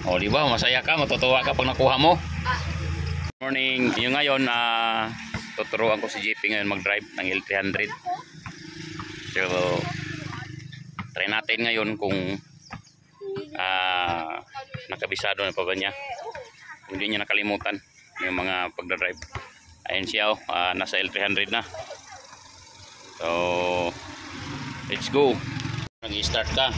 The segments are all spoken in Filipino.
O, di ba? Masaya ka, matutuwa ka pag nakuha mo. Morning. Yung ngayon, tuturuan ko si JP ngayon mag-drive ng L300. So, try natin ngayon kung nakabisado na pa ba niya. Kung hindi niya nakalimutan yung mga pagdadrive. Ayun siya, nasa L300 na. So, let's go. Nag-start ka.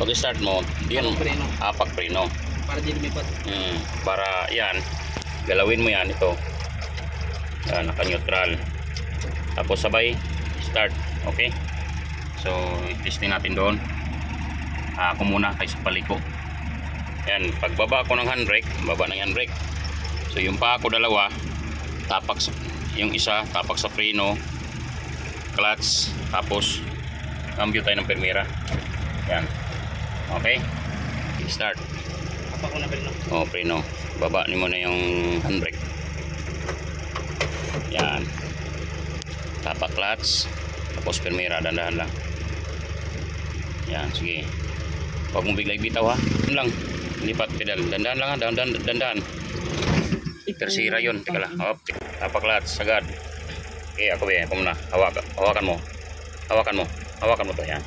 Pag-start mo, yun, pag-preno. Para di lumipat. Para yan, galawin mo yan, ito. Naka-neutral. Tapos sabay, start. Okay? So, testing natin doon. Ako muna kaysa paliko. Yan, pagbaba ko ng handbrake, baba ng handbrake. So, yung pa ako dalawa, tapak sa, yung isa, tapak sa preno, clutch, tapos cambio tayo ng permira. Yan. Okay? Start. Tapak ko na preno. Oh, preno. Baba ni mo na yung handbrake. Yan. Tapak clutch, tapos permira, dandahan lang. Yan, sige. Huwag mo bigla bitaw ha. Yun lang. Lipat pedal. Dandahan lang ha. Dandahan. Tersira yun. Teka lang. Hop. Tapak clutch. Sagad. Okay, ako ba. Ako muna. Hawakan mo. Hawakan mo to. Yan.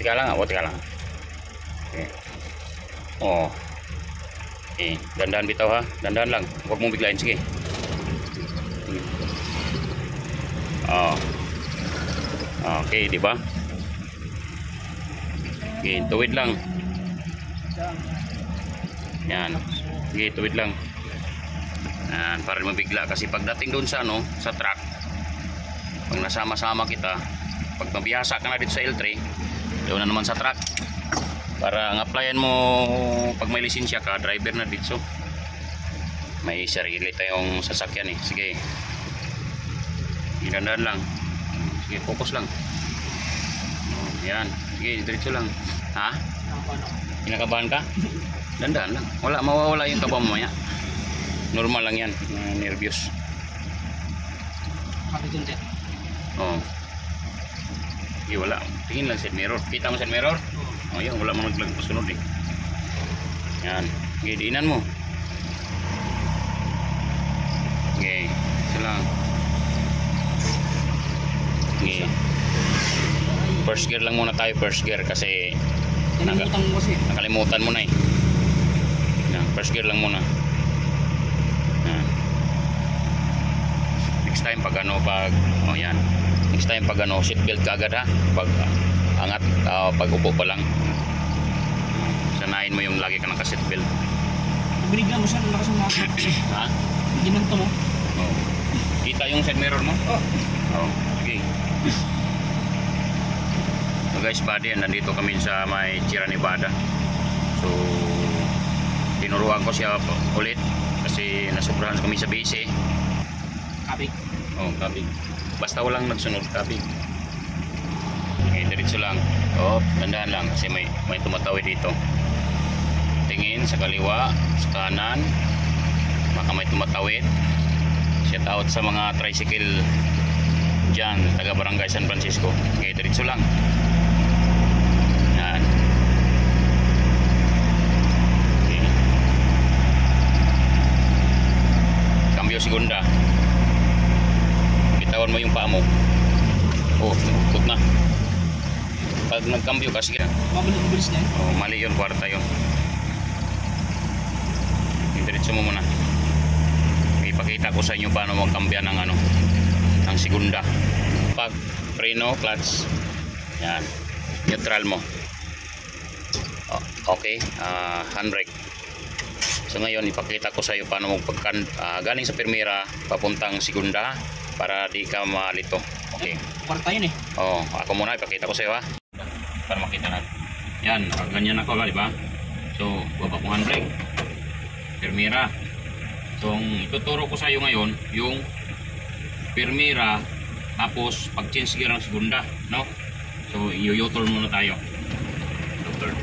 Teka lang. Teka lang. Okay. Oh. Okay. Dandahan bitaw ha. Dandahan lang. Huwag mo biglain. Sige. Oh. Okay, di ba? Okay, tuwid lang. Yan. Okay, tuwid lang. Yan, para mabigla kasi pagdating doon sa sa truck, pag nasama-sama kita, pag mabihasa ka na dito sa L3, doon na naman sa truck. Para ang applyan mo pag may lisensya ka, driver na dito. May sarili tayong sasakyan eh. Sige. Dandahan lang. Sige, focus lang. Yan. Sige, diretso lang. Ha? Kinakabahan ka? Dandahan lang. Mawawala yung kaba mo mamaya. Normal lang yan. Nervyos. Oo. Sige, wala. Tingin lang sa mirror. Kita mo sa mirror? O yan, wala mo nagpasunod eh. Yan. Sige, diinan mo. Okay. Isa lang. Okay. First gear lang muna tayo, first gear kasi nakalimutan mo na eh. Yan, first gear lang muna. Yan. Next time pag yan. Next time pag seat belt ka agad ha. Pag angat, pag upo pa lang. Sanayin mo yung lagi ka naka seat belt. Binigyan mo siya ng lakas ng mga. Ha? Ginanto mo. Oh. Kita yung side mirror mo? Oh. Okay. So guys, buddy, nandito kami sa may Sierra Nevada. So tinuruan ko siya ulit kasi nasubrahan kami sa base. Kabig. Oh, kabig. Basta walang nagsunod kabig. Okay, diretso lang. Oh, dandahan lang kasi may tumatawid dito. Tingin sa kaliwa, sa kanan. Baka may tumatawid. Shout out sa mga tricycle dyan, taga Barangay San Francisco. Okay, diretso lang. Yan. Okay. Cambio segunda. Bitawan mo yung paa mo. Oh, nagukot na. Pag nagcambio ka, sige na. Mabilis na Oh, mali yun, kwarta yun. Okay, diretso mo muna. Ipakita ko sa inyo paano magkambya ng ng segunda. Pag preno, clutch, yan, neutral mo. Okay, handbrake. So ngayon ipakita ko sa iyo paano galing sa permira papuntang segunda para di ka malito. Okay. Kwarta yun eh. Oh, ako muna ipakita ko sa iyo ha. Para makita natin. Yan, ganyan ako, di ba? So, baba ko handbrake. Permira. So, ituturo ko sa iyo ngayon yung permira, tapos pag change gear ng segunda, no? So, i-U-turn muna tayo. U-turn.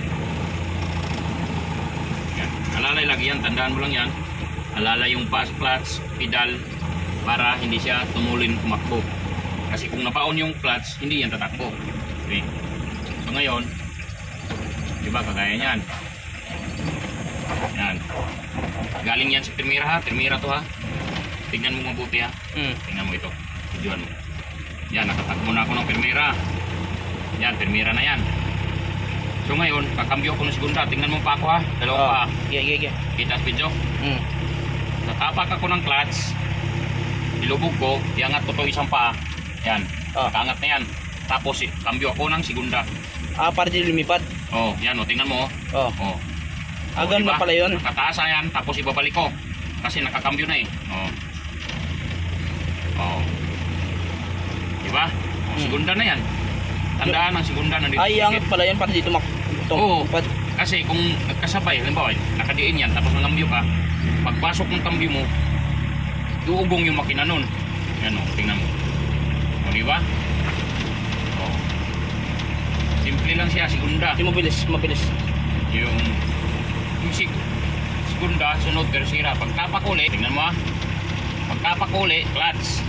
Yan. Alalay lagi yan, tandaan mo lang yan. Alalay yung fast clutch, pedal, para hindi siya tumulin tumakbo. Kasi kung napaon yung clutch, hindi yan tatakbo. Okay. So, ngayon, diba, kagaya niyan. Galing yan sa Primera ha. Primera to ha. Tingnan mo mabuti ha. Tingnan mo ito. Videoan mo. Yan, nakatakbo na ako ng Primera. Yan, Primera na yan. So ngayon, kakambyo ako ng segunda. Tingnan mo pa ako ha. Dalawa pa. Yeah. Kita sa video. Natapak ako ng clutch. Ilubog ko. Iangat ko to isang paa. Yan. Kaangat na yan. Tapos kambyo ako ng segunda. Para di lumipat. Yan o. Tingnan mo. Agam na pala yun. Nakataas na yan. Tapos ibabalik ko. Kasi nakakambyo na eh. Diba? Segunda na yan. Tandaan ang segunda na dito. Ay, angat pala yan para dito Kasi kung nagkasabay, halimbawa, nakadiin yan, tapos nangambyo ka, pagpasok ng kambyo mo, duugong yung makina nun. Yan o, tingnan mo. Diba? Simple lang siya, segunda. Mabilis. Yung segunda, sunod, tersira. Pagtapak uli, tingnan mo ha. Pagtapak uli, clutch.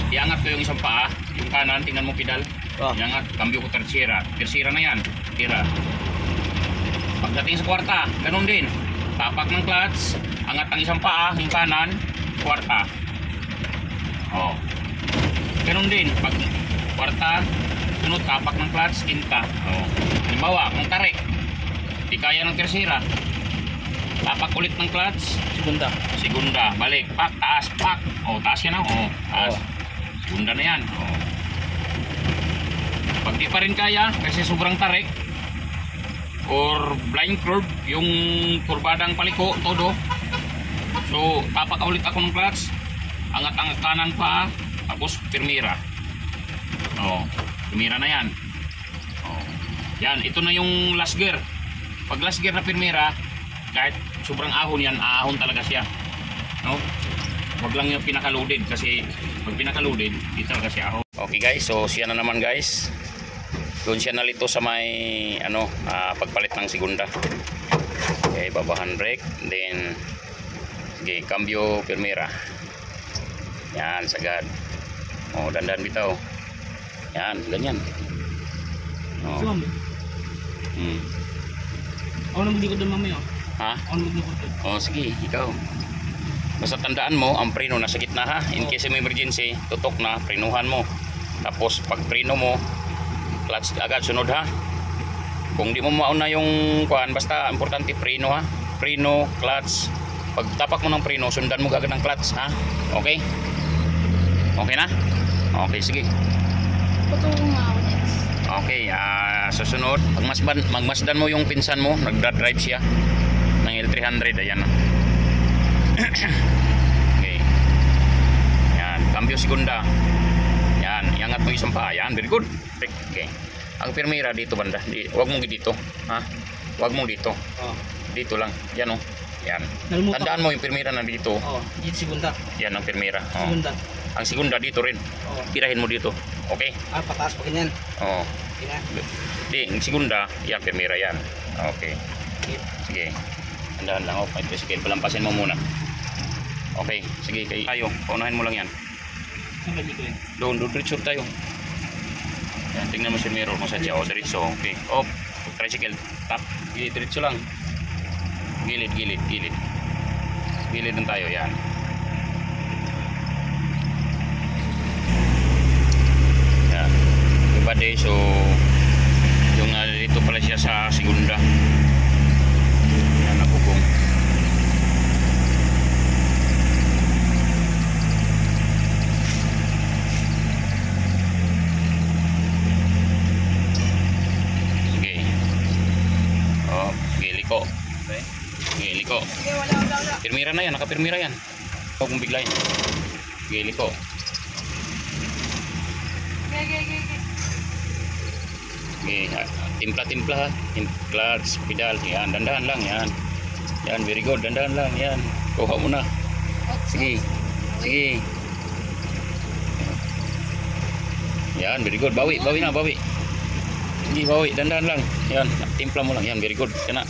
Iangat ko yung isang paa, yung kanan, tingnan mo pedal. Iangat, kambyo ko tersira. Tersira na yan. Tira. Pagdating sa kwarta, ganun din. Tapak ng clutch, angat ang isang paa, yung kanan, kwarta. Ganun din. Pag kwarta, sunod, tapak ng clutch, kinta. Halimbawa, kung tarik, di kaya ng tersira. Tapak ulit ng clutch, segunda, balik, pak, taas, pak. Taas yan taas. Segunda na yan. Pag di pa rin kaya, kasi sobrang tarik, or blind curve, yung kurbadang paliko, todo. So, tapak ulit ako ng clutch, angat ang kanan pa, tapos Primera. Primera na yan. Yan, ito na yung last gear. Pag last gear na Primera, kahit sobrang ahon yan, ahon talaga siya. Wag lang yung pinaka-loaded kasi pag pinaka-loaded, di talaga siya ahon. Okay guys, so siya na naman guys. Doon siya nalito sa may pagpalit ng segunda. Okay, babahan brake, then sige, cambio Primera. Yan, sagad. Dandan bitaw. Yan, ganyan. Ako na maglikod doon mamaya. Ha? Ako na maglikod doon. Sige, ikaw. Basta tandaan mo, ang preno nasa gitna ha. In case of emergency, tutok na, prenuhan mo. Tapos pag preno mo, clutch agad sunod ha. Kung di mo mauna yung kuan, basta importante preno ha. Preno, clutch. Pag tapak mo ng preno, sundan mo agad ng clutch ha. Okay? Okay na? Okay, sige. Okay, susunod, magmasdan mo yung pinsan mo, nagdadrive siya ng L300, ayan. Okay. Yan, cambio segunda. Yan, iangat mo isang paa. Yan, very good. Okay. Ang Primera dito banda. Huwag mong dito, ha? Huwag mong dito. Dito lang. Yan Yan. Tandaan mo yung Primera na dito. Dito segunda. Yan ang Primera. Segunda. Ang segunda dito rin. Tirahin mo dito. Okay? Pataas pa ganyan. Di, ang segunda, yan Primera yan. Okay. Sige. Tandaan lang. Sige, palampasin mo muna. Okay, sige, tayo. Paunahin mo lang yan. Doon, diretso tayo. Yan, tingnan mo si mirror mo sa dyan. Diretso. Okay. Tricycle. Tap. Diretso lang. Gilid. Gilid lang tayo. Yan. Yan. Diba day, so yung dito pala siya sa segunda. Yan, nakukong. Liko. Okay, liko. Primera na yan, naka-Primera yan. Huwag mong biglayin. Okay, liko. Okay, timpla-timpla ha. Clutch, pedal. Yan, dandahan lang. Yan. Yan, very good. Dandahan lang. Yan. Kuha mo na. Sige. Yan, very good. Bawi na. Sige, bawi. Dandahan lang. Yan, timpla mo lang. Yan, very good. Yan na.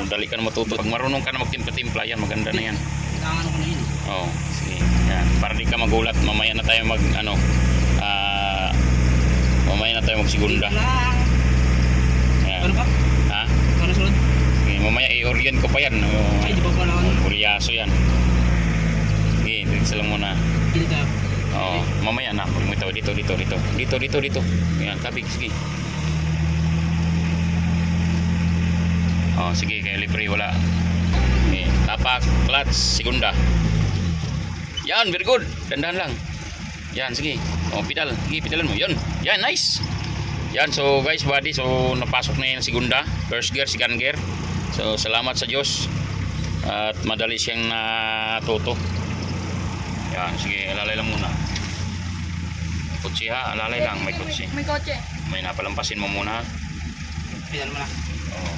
Dali ka na matuto. Pag marunong ka na magtimpla-timpla, yan, maganda na yan. Kailangan ko na yun. Sige. Yan, para di ka magulat. Mamaya na tayo mamaya na tayo magsigunda. Yan. Ano pa? Ha? Ano sunod? Okay, Mamaya i-orient ko pa yan. Oh, Ay, di ba pala ano? Bulyaso yan. Sige, diretso lang muna. Dito. Oh, mamaya na. Dito. Dito. Yan, kabig, sige. Oh, sige, kaya libre wala. Okay, tapak, clutch, segunda. Yan, very good. Dandahan lang. Yan, sige. Oh, pedal. Sige, pedalan mo. Yan. Yan, nice. Yan, so guys, buddy, so napasok na yung segunda. First gear, second gear. So, salamat sa Diyos. At madali siyang natuto. Yan, sige, alalay lang muna. Kutsi ha, alalay lang, may kutsi. May kotse. May napalampasin mo muna. Pinal mo na. Oh.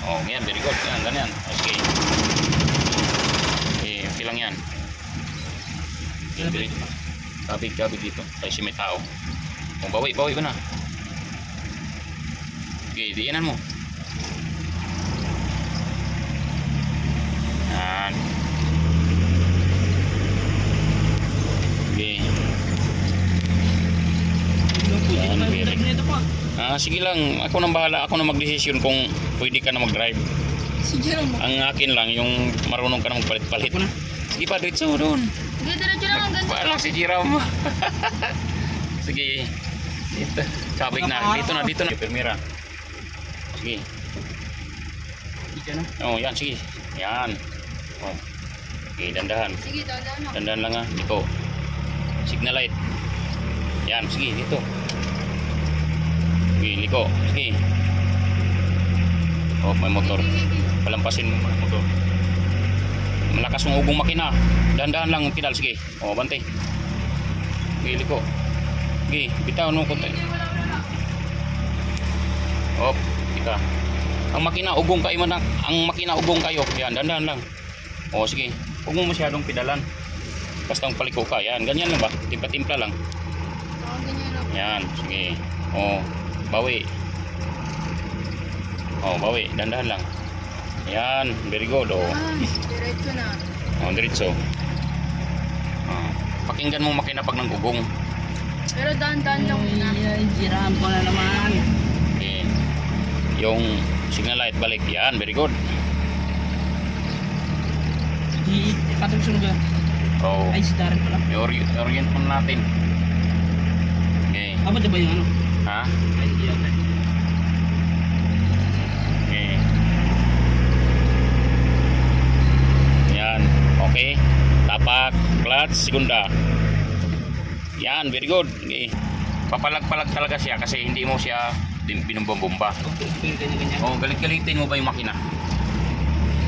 Oh, yan, very good. Yan, ganyan. Okay. Okay lang yan. Yan, very good. Kabig dito. Kasi may tao. Oh, bawi ba na? Okay, diinan mo. Yan. Okay. Yan, very good. Sige lang, ako nang bahala, ako na magdesisyon kung pwede ka na mag-drive. Si Jerome. Ang akin lang, yung marunong ka na magpalit-palit. Sige pa, diretso doon. Sige, diretso lang hanggang sa... Parang si Jerome. Sige. Dito. Kabig na. Dito na. Permira. Sige. Dito na. Oh, yan, sige. Yan. Oh. Okay, dandahan. Sige, dahan na. Dandahan lang ha. Dito. Signal light. Yan, sige, dito. Sige, liko. Sige. Oh, may motor. Palampasin mo ang motor. Malakas ng ugong makina. Dahan-dahan lang ang pedal. Sige. Oh, bantay. Sige, liko. Sige, bitawan mo konti. Op, kita. Ang makina ugong kayo man. Ang makina ugong kayo. Yan, dahan-dahan lang. Oh, sige. Huwag mo masyadong pedalan. Basta ang paliko ka. Yan, ganyan lang ba? Timpla-timpla lang. Ganyan lang. Yan, sige. Oh, bawi. Oh, bawi. Dahan-dahan lang. Yan, very good. Oh, Diretso na. oh diretso. Oh, pakinggan mo makina pag nang ugong. Pero dahan-dahan lang muna. Ay, Jerome ko na naman. Okay. Yung signal light balik. Yan, very good. Patugsun ka. Oh, Ay, si Darren pala. orient mo natin. Okay. Abot na ba yung ano? Ha? Ay, hindi yan. Okay. Yan. Okay. Tapak, clutch, segunda. Yan, very good. Okay. Papalag-palag talaga siya kasi hindi mo siya binumbomba. Ganyan. Oh, galit-galitin mo ba yung makina?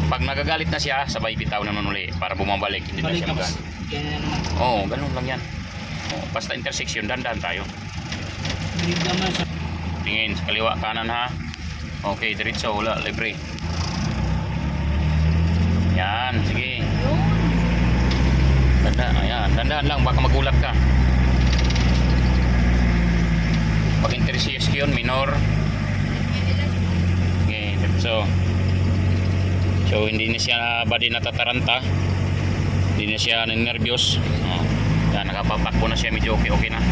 Pag nagagalit na siya, sabay bitaw na nun uli para bumabalik. Hindi na Balik siya tapos. magaan. Ganyan naman. Oo, ganun lang yan. Oh, basta intersection, dandan tayo. Grip naman sa... Tingin, sa kaliwa, kanan ha. Okay, diretso, wala, libre. Yan, sige. Yun. Dandan lang, baka magulat ka. Pag intersection, minor. Okay, diretso. So hindi na siya body natataranta. Hindi na siya nervyos. Oh. Yan, nakapapakbo na siya, medyo okay na.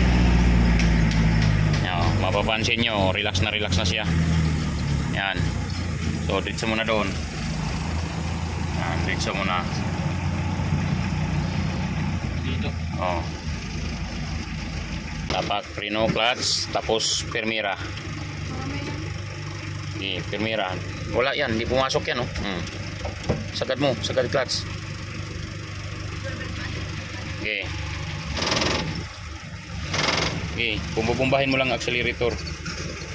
Yan, mapapansin nyo, relax na siya. Yan. So diretso muna doon. Yan, diretso muna. Dito. Oh. Tapak, preno, clutch, tapos permira. Okay, permira. Wala yan, hindi pumasok yan, oh. Sagad mo, sagad clutch. Okay. Okay, bumbahin mo lang accelerator.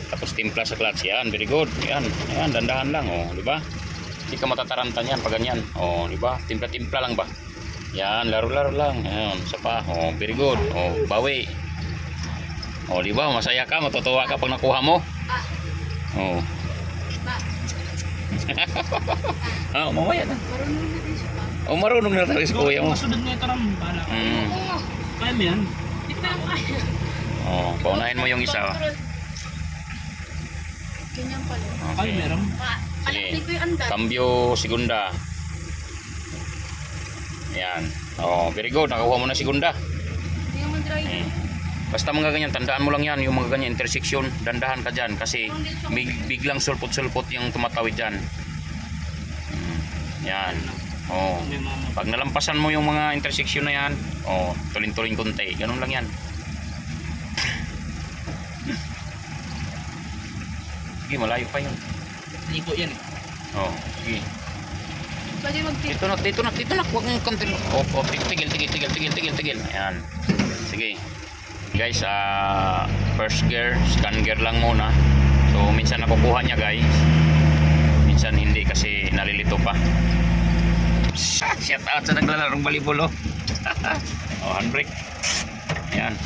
Tapos timpla sa clutch. Yan, very good. Yan, yan, dandahan lang, oh, di ba? Hindi ka matatarantan yan pag ganyan. Oh, di ba? Timpla-timpla lang ba? Yan, laro-laro lang. Yan, isa pa. Oh, very good. Oh, bawi. Oh, di ba? Masaya ka, matutuwa ka pag nakuha mo. Oh. Oh, mamaya na. Oh, marunong na talaga si kuya mo. Masunod mo ito ram. Bahala ka. Kaya mo yan. Oh, paunahin mo yung isa. Oh. Ganyan pala. Ay, Okay. meron. Sige. Alam ko yung andan. Cambio segunda. Yan. Oh, very good. Nakakuha mo na segunda. Hindi naman drive. Basta mga ganyan, tandaan mo lang yan, yung mga ganyan intersection, dandahan ka dyan kasi biglang sulpot-sulpot yung tumatawid dyan. Yan. Oh. May mga Pag nalampasan mo yung mga intersection na yan, oh, tulin-tulin konti. Ganun lang yan. Sige, malayo pa yun. ligo yan eh. Oh, sige. Pwede mag-tip. Dito na. Huwag mong kantil. Oh, tigil. Ayan. Sige. Guys, first gear, scan gear lang muna. So, minsan nakukuha niya guys. Minsan hindi kasi nalilito pa. Shout out sa naglalarong volleyball oh. Oh, handbrake. Ayan.